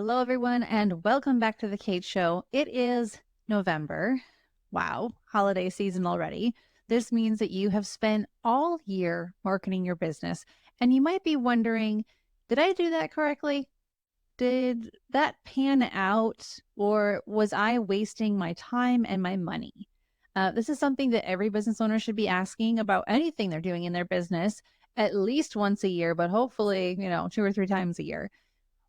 Hello, everyone, and welcome back to the Kate Show. It is November. Wow, holiday season already. This means that you have spent all year marketing your business, and you might be wondering, did I do that correctly? Did that pan out, or was I wasting my time and my money? This is something that every business owner should be asking about anything they're doing in their business at least once a year, but hopefully, two or three times a year.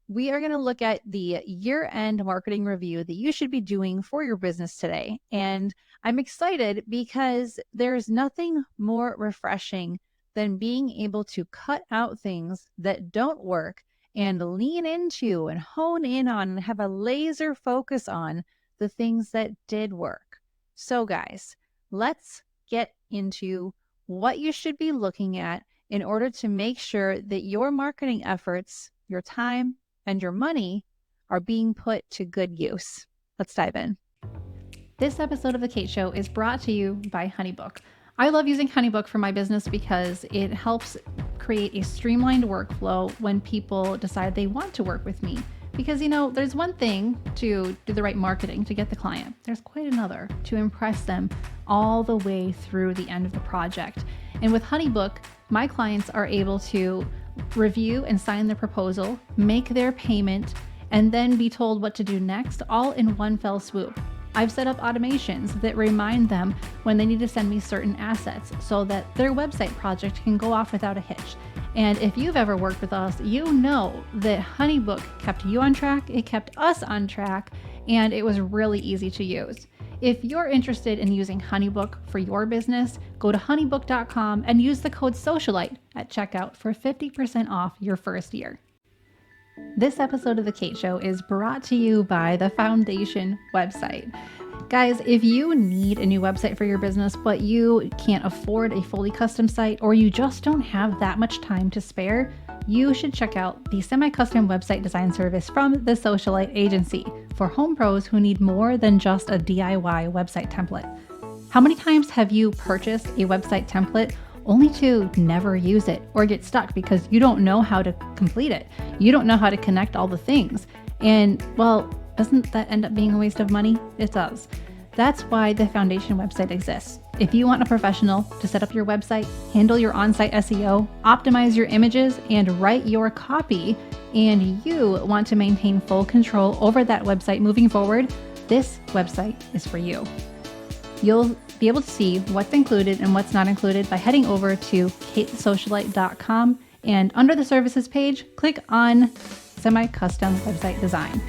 We are going to look at the year-end marketing review that you should be doing for your business today. And I'm excited because there's nothing more refreshing than being able to cut out things that don't work and lean into and hone in on and have a laser focus on the things that did work. So guys, let's get into what you should be looking at in order to make sure that your marketing efforts, your time, and your money are being put to good use. Let's dive in. This episode of The Kate Show is brought to you by HoneyBook. I love using HoneyBook for my business because it helps create a streamlined workflow when people decide they want to work with me. Because, there's one thing to do the right marketing to get the client. There's quite another to impress them all the way through the end of the project. And with HoneyBook, my clients are able to review and sign their proposal, make their payment, and then be told what to do next, all in one fell swoop. I've set up automations that remind them when they need to send me certain assets so that their website project can go off without a hitch. And if you've ever worked with us, you know that HoneyBook kept you on track, it kept us on track, and it was really easy to use. If you're interested in using HoneyBook for your business, go to honeybook.com and use the code SOCIALITE at checkout for 50% off your first year. This episode of The Kate Show is brought to you by the Foundation website. Guys, if you need a new website for your business, but you can't afford a fully custom site, or you just don't have that much time to spare, you should check out the semi-custom website design service from the Socialite Agency for home pros who need more than just a DIY website template. How many times have you purchased a website template only to never use it or get stuck because you don't know how to complete it? You don't know how to connect all the things. And well, doesn't that end up being a waste of money? It does. That's why the Foundation website exists. If you want a professional to set up your website, handle your on-site SEO, optimize your images, and write your copy, and you want to maintain full control over that website moving forward, this website is for you. You'll be able to see what's included and what's not included by heading over to katesocialite.com, and under the services page, click on semi-custom website design.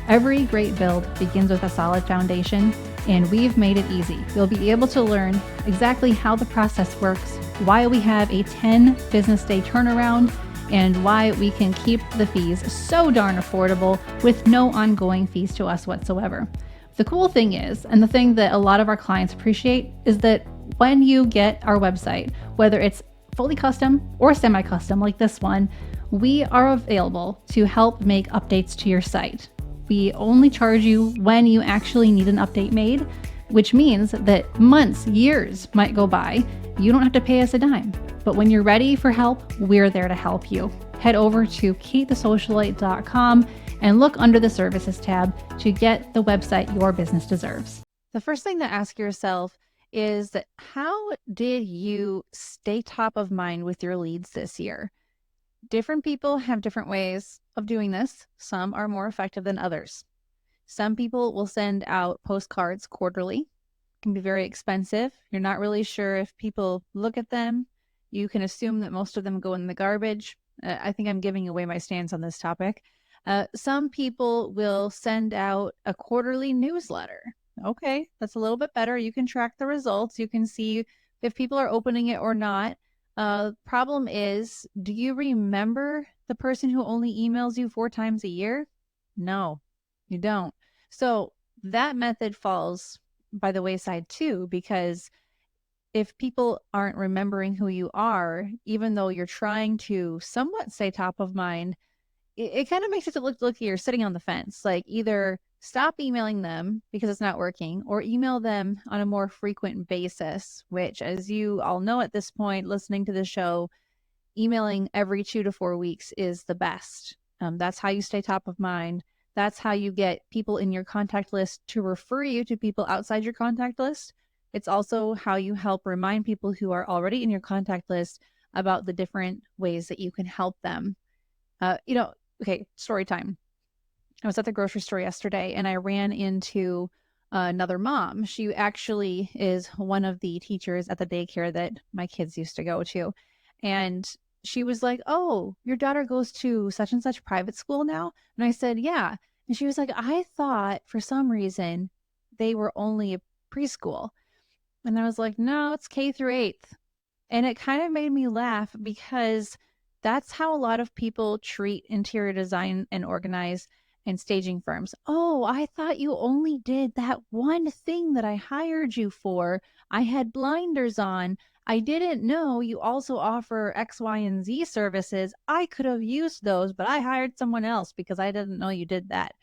Every great build begins with a solid foundation, and we've made it easy. You'll be able to learn exactly how the process works, why we have a 10 business day turnaround, and why we can keep the fees so darn affordable with no ongoing fees to us whatsoever. The cool thing is, and the thing that a lot of our clients appreciate, is that when you get our website, whether it's fully custom or semi-custom like this one, we are available to help make updates to your site. We only charge you when you actually need an update made, which means that months, years might go by. You don't have to pay us a dime. But when you're ready for help, we're there to help you. Head over to katethesocialite.com and look under the services tab to get the website your business deserves. The first thing to ask yourself is that how did you stay top of mind with your leads this year? Different people have different ways of doing this. Some are more effective than others. Some people will send out postcards quarterly. It can be very expensive. You're not really sure if people look at them. You can assume that most of them go in the garbage. I think I'm giving away my stance on this topic. Some people will send out a quarterly newsletter. Okay, that's a little bit better. You can track the results. You can see if people are opening it or not. Problem is, do you remember the person who only emails you 4 times a year? No, you don't. So that method falls by the wayside too, because if people aren't remembering who you are, even though you're trying to somewhat stay top of mind, it kind of makes it look like you're sitting on the fence. Like, either stop emailing them because it's not working, or email them on a more frequent basis, which, as you all know at this point, listening to the show, emailing every 2 to 4 weeks is the best. That's how you stay top of mind. That's how you get people in your contact list to refer you to people outside your contact list. It's also how you help remind people who are already in your contact list about the different ways that you can help them. You know, okay, story time. I was at the grocery store yesterday and I ran into another mom. She actually is one of the teachers at the daycare that my kids used to go to. And she was like, "Oh, your daughter goes to such and such private school now?" And I said, "Yeah." And she was like, "I thought for some reason they were only a preschool." And I was like, "No, it's K through 8th." And it kind of made me laugh because that's how a lot of people treat interior design and organize and staging firms. "Oh, I thought you only did that one thing that I hired you for. I had blinders on. I didn't know you also offer X, Y, and Z services. I could have used those, but I hired someone else because I didn't know you did that."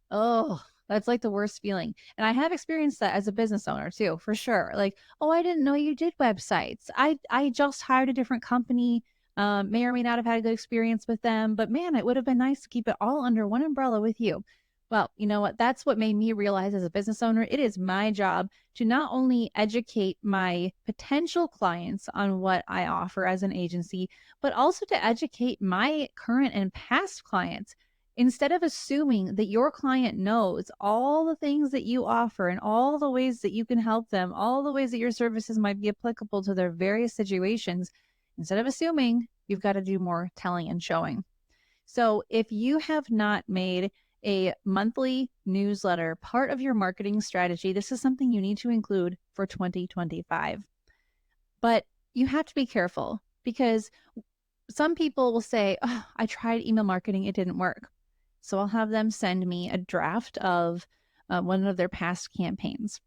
Oh, that's like the worst feeling. And I have experienced that as a business owner too, for sure. Like, "Oh, I didn't know you did websites. I just hired a different company. May or may not have had a good experience with them, but man, it would have been nice to keep it all under one umbrella with you." Well, you know what? That's what made me realize as a business owner, it is my job to not only educate my potential clients on what I offer as an agency, but also to educate my current and past clients. Instead of assuming that your client knows all the things that you offer and all the ways that you can help them, all the ways that your services might be applicable to their various situations, instead of assuming, you've got to do more telling and showing. So if you have not made a monthly newsletter part of your marketing strategy, this is something you need to include for 2025. But you have to be careful because some people will say, "Oh, I tried email marketing, it didn't work." So I'll have them send me a draft of one of their past campaigns.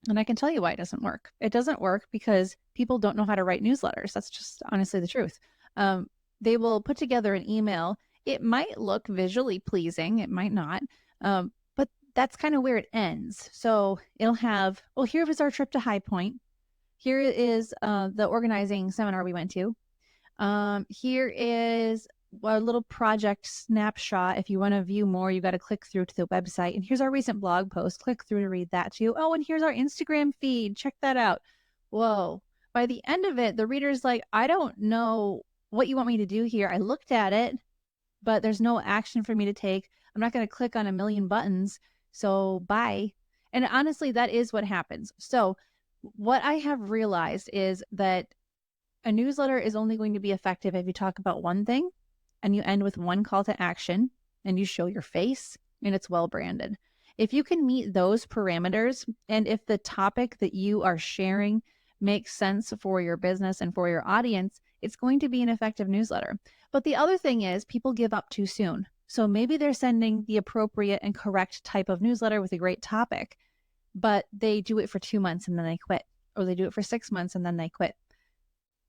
And I can tell you why it doesn't work. It doesn't work because people don't know how to write newsletters. That's just honestly the truth. Um, they will put together an email. It might look visually pleasing, it might not, but that's kind of where it ends. So it'll have, "Well, here was our trip to High Point. Here is the organizing seminar we went to. Here is a little project snapshot. If you want to view more, you got to click through to the website. And here's our recent blog post. Click through to read that too. Oh, and here's our Instagram feed. Check that out." Whoa. By the end of it, the reader's like, "I don't know what you want me to do here. I looked at it, but there's no action for me to take. I'm not going to click on a million buttons. So bye." And honestly, that is what happens. So what I have realized is that a newsletter is only going to be effective if you talk about one thing and you end with one call to action and you show your face and it's well branded. If you can meet those parameters and if the topic that you are sharing makes sense for your business and for your audience, it's going to be an effective newsletter. But the other thing is people give up too soon. So maybe they're sending the appropriate and correct type of newsletter with a great topic, but they do it for 2 months and then they quit, or they do it for 6 months and then they quit.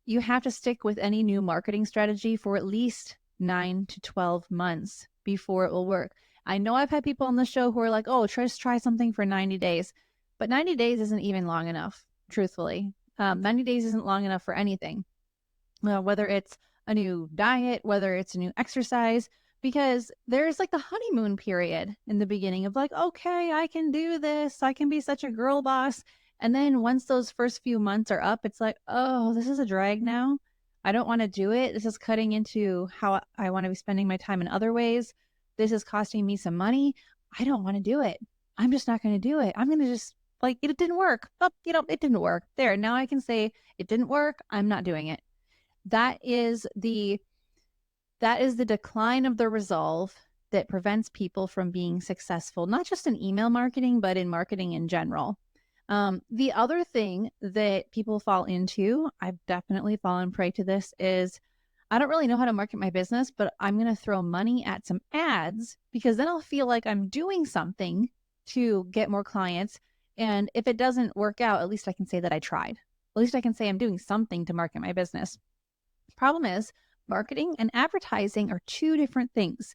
You have to stick with any new marketing strategy for at least 9 to 12 months before it will work. I know I've had people on the show who are like, "Oh, just try something for 90 days." But 90 days isn't even long enough, truthfully. 90 days isn't long enough for anything, whether it's a new diet, whether it's a new exercise, because there's like the honeymoon period in the beginning of like, "Okay, I can do this. I can be such a girl boss." And then once those first few months are up, it's like, "Oh, this is a drag now. I don't want to do it. This is cutting into how I want to be spending my time in other ways. This is costing me some money. I don't want to do it. I'm just not going to do it. I'm going to just like, it didn't work. Oh, it didn't work. There. Now I can say it didn't work. I'm not doing it." That is the decline of the resolve that prevents people from being successful, not just in email marketing, but in marketing in general. The other thing that people fall into, I've definitely fallen prey to this, is I don't really know how to market my business, but I'm going to throw money at some ads because then I'll feel like I'm doing something to get more clients. And if it doesn't work out, at least I can say that I tried. At least I can say I'm doing something to market my business. Problem is, marketing and advertising are two different things.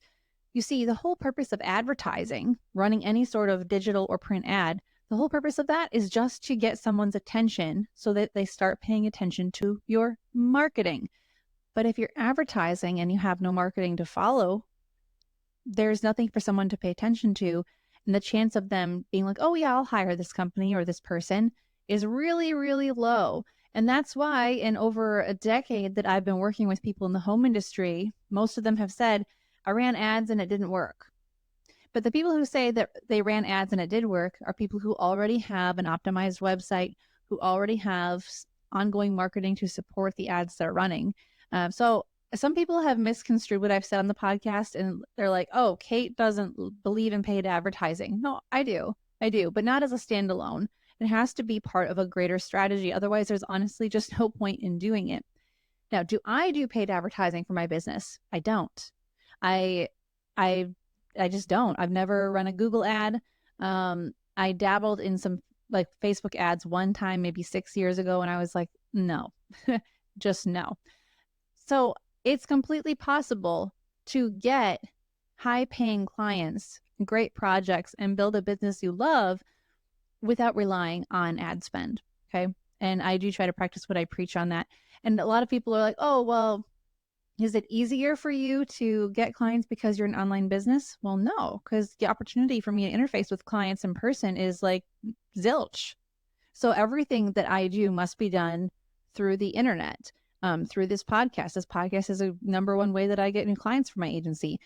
You see, the whole purpose of advertising, running any sort of digital or print ad, the whole purpose of that is just to get someone's attention so that they start paying attention to your marketing. But if you're advertising and you have no marketing to follow, there's nothing for someone to pay attention to. And the chance of them being like, oh, yeah, I'll hire this company or this person is really, really low. And that's why in over a decade that I've been working with people in the home industry, most of them have said, I ran ads and it didn't work. But the people who say that they ran ads and it did work are people who already have an optimized website, who already have ongoing marketing to support the ads they're running. So some people have misconstrued what I've said on the podcast and they're like, oh, Kate doesn't believe in paid advertising. No, I do. I do, but not as a standalone. It has to be part of a greater strategy. Otherwise, there's honestly just no point in doing it. Now, do I do paid advertising for my business? I don't. I I I just don't. I've never run a Google ad. I dabbled in some like Facebook ads one time, maybe 6 years ago, and I was like, no, just no. So it's completely possible to get high paying clients, great projects, and build a business you love without relying on ad spend. Okay. And I do try to practice what I preach on that. And a lot of people are like, oh, well, is it easier for you to get clients because you're an online business? Well, no, because the opportunity for me to interface with clients in person is like zilch. So everything that I do must be done through the internet, through this podcast. This podcast is a number one way that I get new clients for my agency.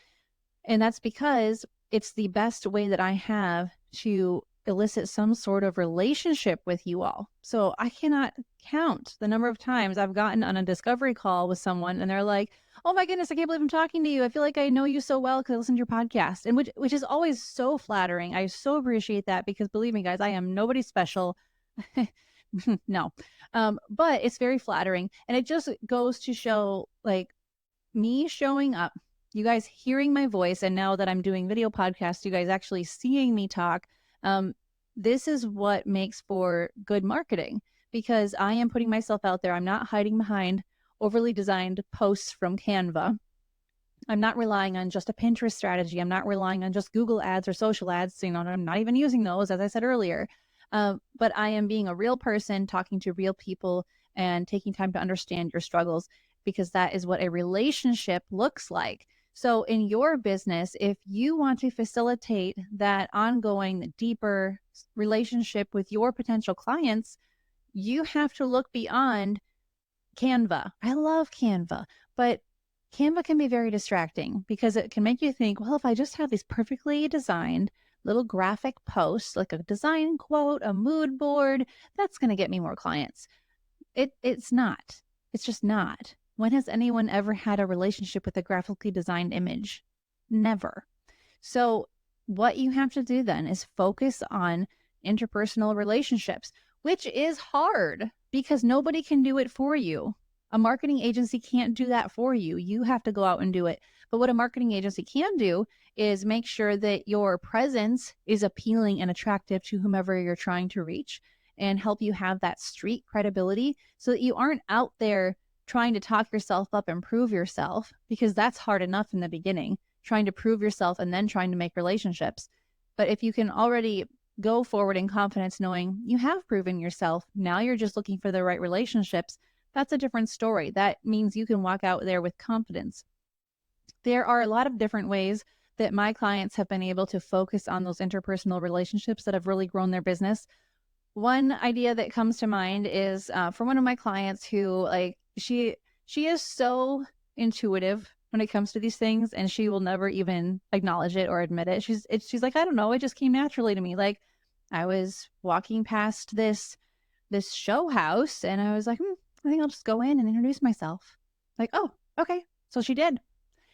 And that's because it's the best way that I have to elicit some sort of relationship with you all. So I cannot count the number of times I've gotten on a discovery call with someone and they're like, oh my goodness, I can't believe I'm talking to you. I feel like I know you so well because I listen to your podcast. And which is always so flattering. I so appreciate that because believe me, guys, I am nobody special. No. But it's very flattering. And it just goes to show like me showing up, you guys hearing my voice, and now that I'm doing video podcasts, you guys actually seeing me talk. This is what makes for good marketing because I am putting myself out there. I'm not hiding behind overly designed posts from Canva. I'm not relying on just a Pinterest strategy. I'm not relying on just Google ads or social ads. I'm not even using those, as I said earlier. But I am being a real person, talking to real people, and taking time to understand your struggles because that is what a relationship looks like. So, in your business, if you want to facilitate that ongoing, deeper relationship with your potential clients, you have to look beyond Canva. I love Canva, but Canva can be very distracting because it can make you think, well, if I just have these perfectly designed little graphic posts, like a design quote, a mood board, that's going to get me more clients. It's not. It's just not. When has anyone ever had a relationship with a graphically designed image? Never. So what you have to do then is focus on interpersonal relationships, which is hard because nobody can do it for you. A marketing agency can't do that for you. You have to go out and do it. But what a marketing agency can do is make sure that your presence is appealing and attractive to whomever you're trying to reach and help you have that street credibility so that you aren't out there trying to talk yourself up and prove yourself because that's hard enough in the beginning, trying to prove yourself and then trying to make relationships. But if you can already go forward in confidence knowing you have proven yourself, now you're just looking for the right relationships, that's a different story. That means you can walk out there with confidence. There are a lot of different ways that my clients have been able to focus on those interpersonal relationships that have really grown their business. One idea that comes to mind is for one of my clients who like she is so intuitive when it comes to these things and she will never even acknowledge it or admit it. She's like, I don't know, it just came naturally to me. Like I was walking past this show house and I was like, I think I'll just go in and introduce myself. Like, oh, okay. So she did.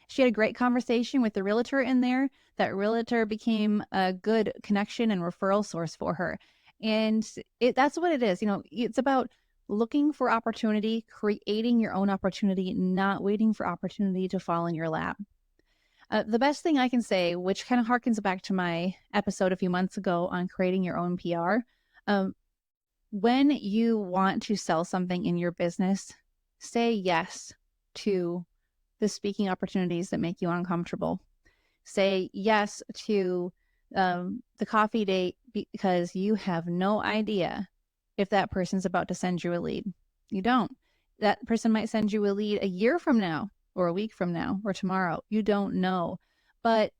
She had a great conversation with the realtor in there. That realtor became a good connection and referral source for her. And that's what it is. It's about looking for opportunity, creating your own opportunity, not waiting for opportunity to fall in your lap. The best thing I can say, which kind of harkens back to my episode a few months ago on creating your own PR, when you want to sell something in your business, say yes to the speaking opportunities that make you uncomfortable. Say yes to the coffee date because you have no idea if that person's about to send you a lead. You don't. That person might send you a lead a year from now or a week from now or tomorrow. You don't know. But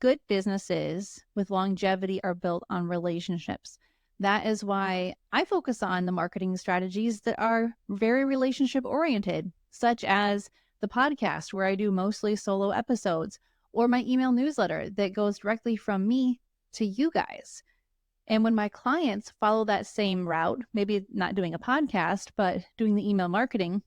Good businesses with longevity are built on relationships. That is why I focus on the marketing strategies that are very relationship oriented, such as the podcast, where I do mostly solo episodes, or my email newsletter that goes directly from me to you guys. And when my clients follow that same route, maybe not doing a podcast, but doing the email marketing,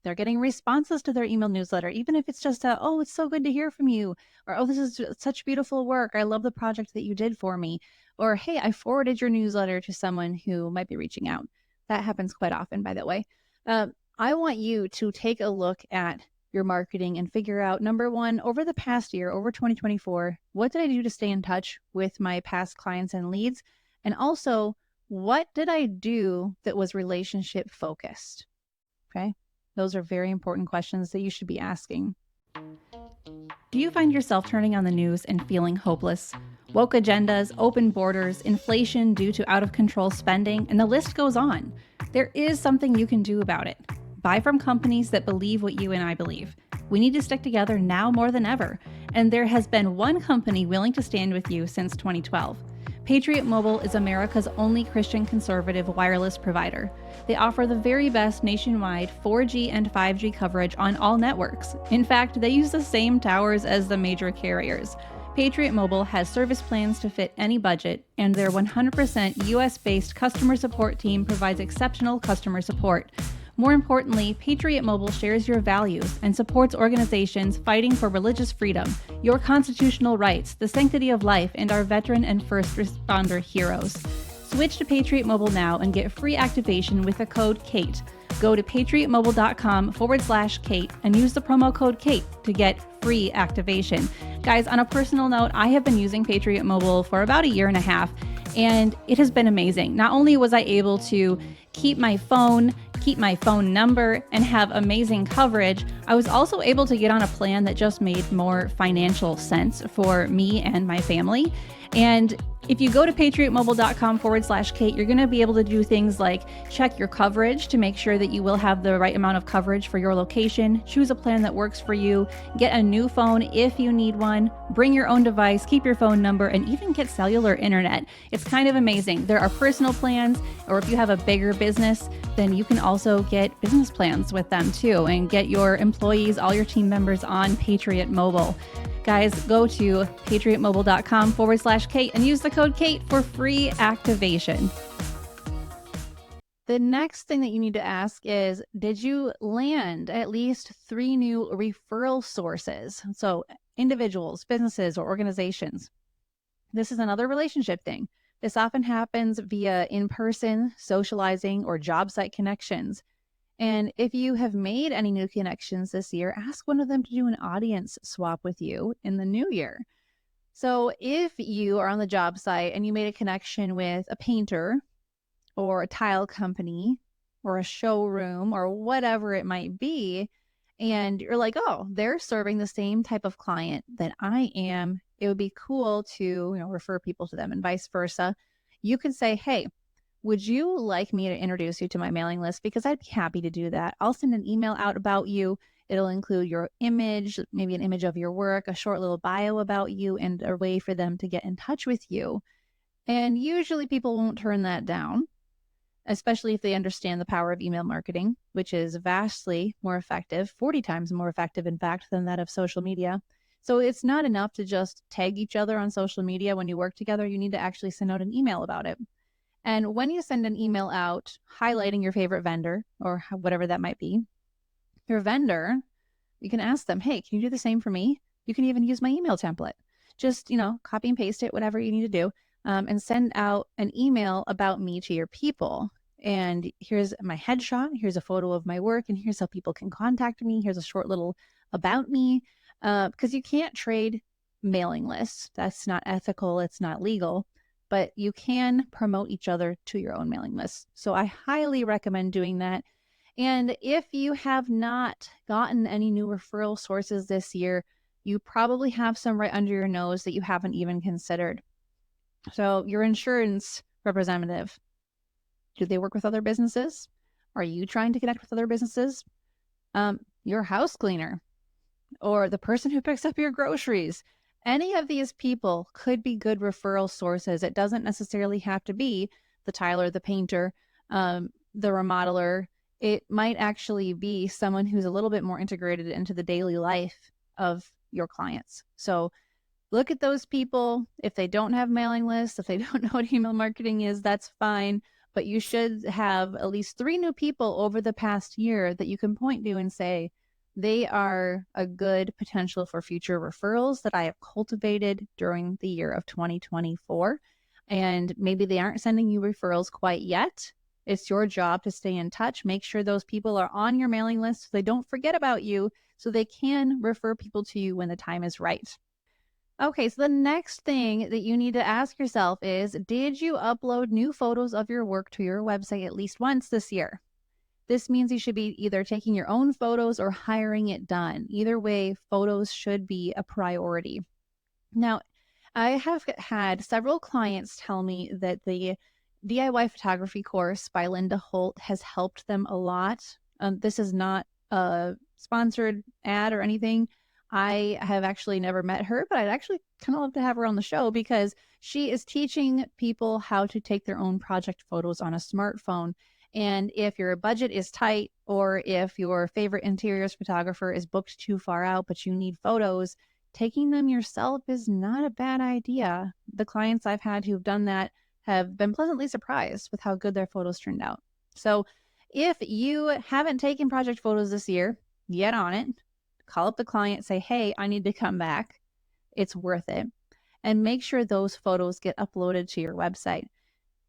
they're getting responses to their email newsletter, even if it's just a, oh, it's so good to hear from you, or oh, this is such beautiful work. I love the project that you did for me. Or hey, I forwarded your newsletter to someone who might be reaching out. That happens quite often, by the way. I want you to take a look at your marketing and figure out number one, over the past year, over 2024, what did I do to stay in touch with my past clients and leads? And also, what did I do that was relationship focused? Okay. Those are very important questions that you should be asking. Do you find yourself turning on the news and feeling hopeless? Woke agendas, open borders, inflation due to out of control spending, and the list goes on. There is something you can do about it. Buy from companies that believe what you and I believe. We need to stick together now more than ever, and there has been one company willing to stand with you since 2012. Patriot Mobile is America's only Christian conservative wireless provider. They offer the very best nationwide 4G and 5G coverage on all networks. In fact, they use the same towers as the major carriers. Patriot Mobile has service plans to fit any budget, and their 100% US-based customer support team provides exceptional customer support. More importantly, Patriot Mobile shares your values and supports organizations fighting for religious freedom, your constitutional rights, the sanctity of life, and our veteran and first responder heroes. Switch to Patriot Mobile now and get free activation with the code KATE. Go to patriotmobile.com/Kate and use the promo code KATE to get free activation. Guys, on a personal note, I have been using Patriot Mobile for about a year and a half, and it has been amazing. Not only was I able to keep my phone number, and have amazing coverage, I was also able to get on a plan that just made more financial sense for me and my family. And if you go to patriotmobile.com/Kate, you're going to be able to do things like check your coverage to make sure that you will have the right amount of coverage for your location, choose a plan that works for you, get a new phone if you need one, bring your own device, keep your phone number, and even get cellular internet. It's kind of amazing. There are personal plans, or if you have a bigger business, then you can also get business plans with them too and get your employees, all your team members on Patriot Mobile. Guys, go to patriotmobile.com/Kate and use the code KATE for free activation. The next thing that you need to ask is, did you land at least 3 new referral sources? So individuals, businesses, or organizations. This is another relationship thing. This often happens via in-person socializing or job site connections. And if you have made any new connections this year, ask one of them to do an audience swap with you in the new year. So if you are on the job site and you made a connection with a painter or a tile company or a showroom or whatever it might be, and you're like, oh, they're serving the same type of client that I am, it would be cool to, refer people to them and vice versa. You could say, hey, would you like me to introduce you to my mailing list? Because I'd be happy to do that. I'll send an email out about you. It'll include your image, maybe an image of your work, a short little bio about you, and a way for them to get in touch with you. And usually people won't turn that down, especially if they understand the power of email marketing, which is vastly more effective, 40 times more effective, in fact, than that of social media. So it's not enough to just tag each other on social media when you work together. You need to actually send out an email about it. And when you send an email out highlighting your favorite vendor or whatever that might be, your vendor, you can ask them, hey, can you do the same for me? You can even use my email template. Just, copy and paste it, whatever you need to do, and send out an email about me to your people. And here's my headshot. Here's a photo of my work. And here's how people can contact me. Here's a short little about me. Because you can't trade mailing lists. That's not ethical. It's not legal. But you can promote each other to your own mailing list. So I highly recommend doing that. And if you have not gotten any new referral sources this year, you probably have some right under your nose that you haven't even considered. So your insurance representative, do they work with other businesses? Are you trying to connect with other businesses? Your house cleaner or the person who picks up your groceries. Any of these people could be good referral sources. It doesn't necessarily have to be the Tyler, the painter, the remodeler. It might actually be someone who's a little bit more integrated into the daily life of your clients. So look at those people. If they don't have mailing lists, if they don't know what email marketing is, that's fine. But you should have at least 3 new people over the past year that you can point to and say, they are a good potential for future referrals that I have cultivated during the year of 2024. And maybe they aren't sending you referrals quite yet. It's your job to stay in touch. Make sure those people are on your mailing list so they don't forget about you, so they can refer people to you when the time is right. Okay, so the next thing that you need to ask yourself is, did you upload new photos of your work to your website at least once this year? This means you should be either taking your own photos or hiring it done. Either way, photos should be a priority. Now, I have had several clients tell me that the DIY photography course by Linda Holt has helped them a lot. This is not a sponsored ad or anything. I have actually never met her, but I'd actually kind of love to have her on the show because she is teaching people how to take their own project photos on a smartphone. And if your budget is tight, or if your favorite interiors photographer is booked too far out, but you need photos, taking them yourself is not a bad idea. The clients I've had who've done that have been pleasantly surprised with how good their photos turned out. So if you haven't taken project photos this year, get on it. Call up the client, say, hey, I need to come back. It's worth it. And make sure those photos get uploaded to your website.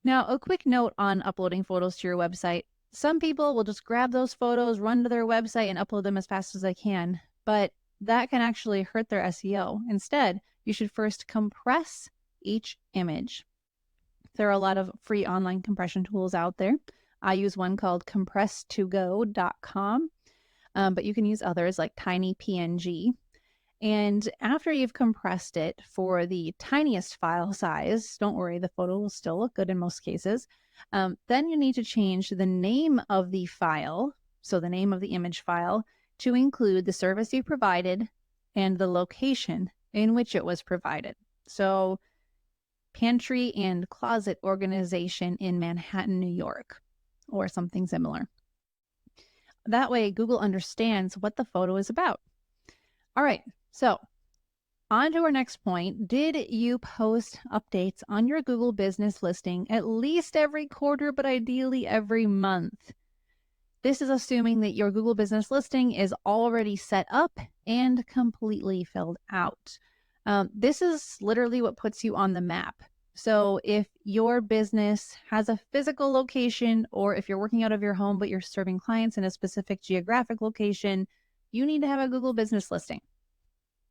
Now, a quick note on uploading photos to your website. Some people will just grab those photos, run to their website, and upload them as fast as they can. But that can actually hurt their SEO. Instead, you should first compress each image. There are a lot of free online compression tools out there. I use one called compress2go.com, but you can use others like TinyPNG. And after you've compressed it for the tiniest file size, don't worry, the photo will still look good in most cases. Then you need to change the name of the file, so the name of the image file, to include the service you provided and the location in which it was provided. So pantry and closet organization in Manhattan, New York, or something similar. That way, Google understands what the photo is about. All right, so on to our next point. Did you post updates on your Google business listing at least every quarter, but ideally every month? This is assuming that your Google business listing is already set up and completely filled out. This is literally what puts you on the map. So if your business has a physical location, or if you're working out of your home, but you're serving clients in a specific geographic location, you need to have a Google business listing.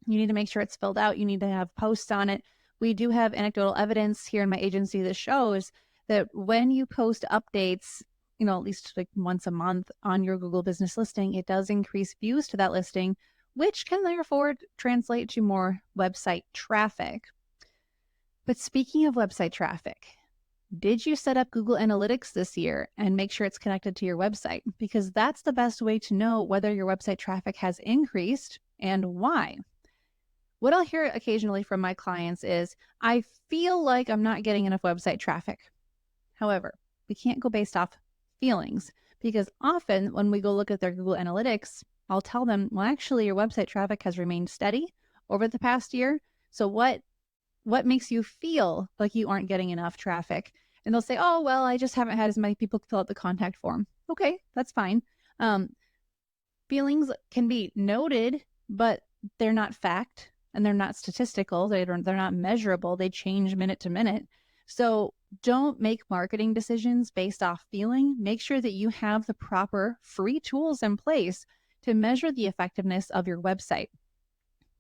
You need to make sure it's filled out. You need to have posts on it. We do have anecdotal evidence here in my agency that shows that when you post updates, at least like once a month on your Google business listing, it does increase views to that listing, which can therefore translate to more website traffic. But speaking of website traffic, did you set up Google Analytics this year and make sure it's connected to your website? Because that's the best way to know whether your website traffic has increased and why. What I'll hear occasionally from my clients is, I feel like I'm not getting enough website traffic. However, we can't go based off feelings, because often when we go look at their Google Analytics, I'll tell them, well, actually, your website traffic has remained steady over the past year. So what makes you feel like you aren't getting enough traffic? And they'll say, oh, well, I just haven't had as many people fill out the contact form. Okay, that's fine. Feelings can be noted, but they're not fact, and they're not statistical. They're not measurable. They change minute to minute. So don't make marketing decisions based off feeling. Make sure that you have the proper free tools in place to measure the effectiveness of your website.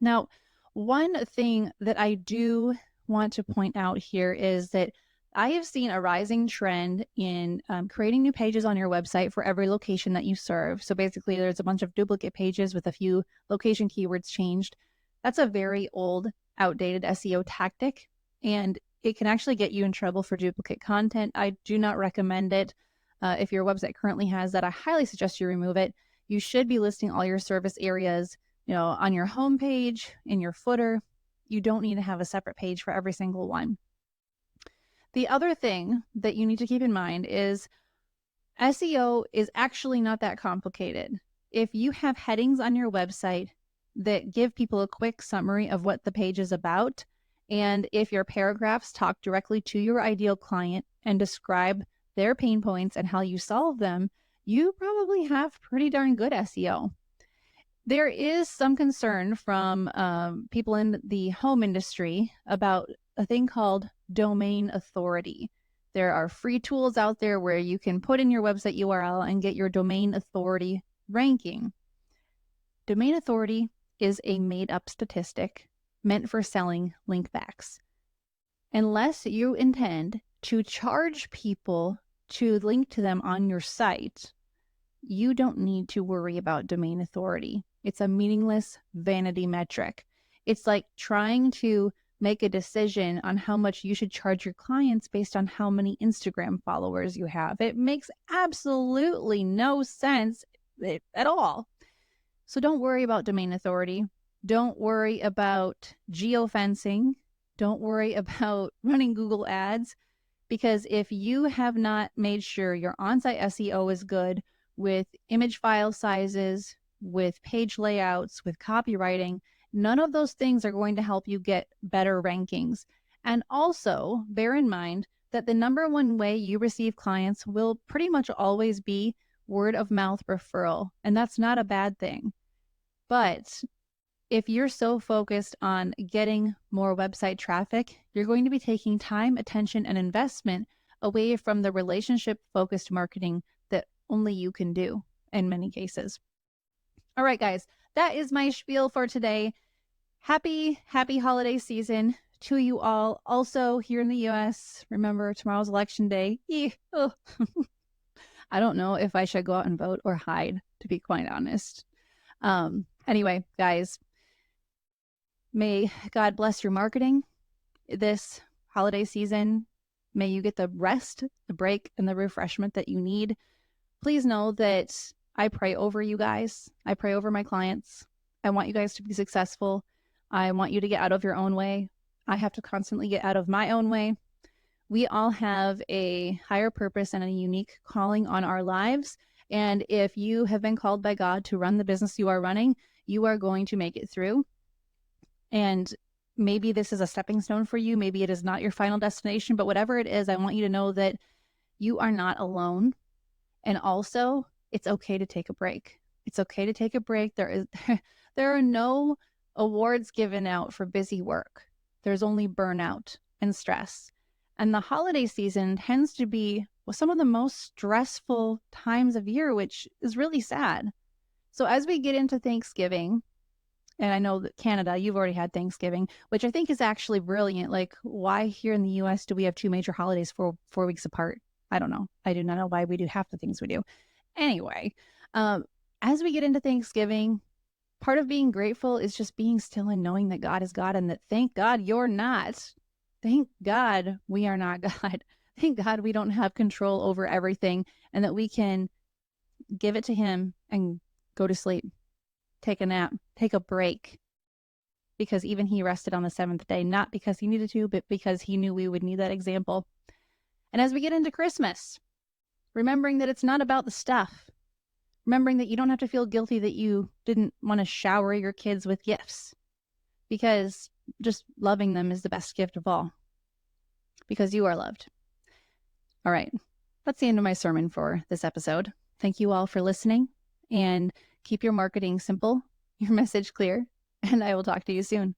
Now, one thing that I do want to point out here is that I have seen a rising trend in creating new pages on your website for every location that you serve. So basically, there's a bunch of duplicate pages with a few location keywords changed. That's a very old, outdated SEO tactic, and it can actually get you in trouble for duplicate content. I do not recommend it. If your website currently has that, I highly suggest you remove it. You should be listing all your service areas, on your homepage, in your footer, You don't need to have a separate page for every single one. The other thing that you need to keep in mind is SEO is actually not that complicated. If you have headings on your website that give people a quick summary of what the page is about, and if your paragraphs talk directly to your ideal client and describe their pain points and how you solve them, you probably have pretty darn good SEO. There is some concern from people in the home industry about a thing called domain authority. There are free tools out there where you can put in your website URL and get your domain authority ranking. Domain authority is a made-up statistic meant for selling link backs. Unless you intend to charge people to link to them on your site, you don't need to worry about domain authority. It's a meaningless vanity metric. It's like trying to make a decision on how much you should charge your clients based on how many Instagram followers you have. It makes absolutely no sense at all. So don't worry about domain authority. Don't worry about geofencing. Don't worry about running Google ads, because if you have not made sure your on-site SEO is good with image file sizes, with page layouts, with copywriting, none of those things are going to help you get better rankings. And also bear in mind that the number one way you receive clients will pretty much always be word of mouth referral. And that's not a bad thing. But if you're so focused on getting more website traffic, you're going to be taking time, attention, and investment away from the relationship-focused marketing that only you can do in many cases. All right, guys, that is my spiel for today. Happy holiday season to you all. Also, here in the US, remember tomorrow's election day. I don't know if I should go out and vote or hide, to be quite honest. Anyway, guys, may God bless your marketing this holiday season. May you get the rest, the break, and the refreshment that you need. Please know that I pray over you guys. I pray over my clients. I want you guys to be successful. I want you to get out of your own way. I have to constantly get out of my own way. We all have a higher purpose and a unique calling on our lives. And if you have been called by God to run the business you are running, you are going to make it through. And maybe this is a stepping stone for you. Maybe it is not your final destination, but whatever it is, I want you to know that you are not alone. And also, it's okay to take a break. It's okay to take a break. There are no awards given out for busy work. There's only burnout and stress. And the holiday season tends to be some of the most stressful times of year, which is really sad. So as we get into Thanksgiving, and I know that Canada, you've already had Thanksgiving, which I think is actually brilliant. Like, why here in the US do we have two major holidays 4 weeks apart? I don't know. I do not know why we do half the things we do. Anyway, as we get into Thanksgiving, part of being grateful is just being still and knowing that God is God and that thank God you're not. Thank God we are not God. Thank God we don't have control over everything and that we can give it to Him and go to sleep, take a nap, take a break. Because even He rested on the seventh day, not because He needed to, but because He knew we would need that example. And as we get into Christmas, remembering that it's not about the stuff, remembering that you don't have to feel guilty that you didn't want to shower your kids with gifts, because just loving them is the best gift of all, because you are loved. All right, that's the end of my sermon for this episode. Thank you all for listening, and keep your marketing simple, your message clear, and I will talk to you soon.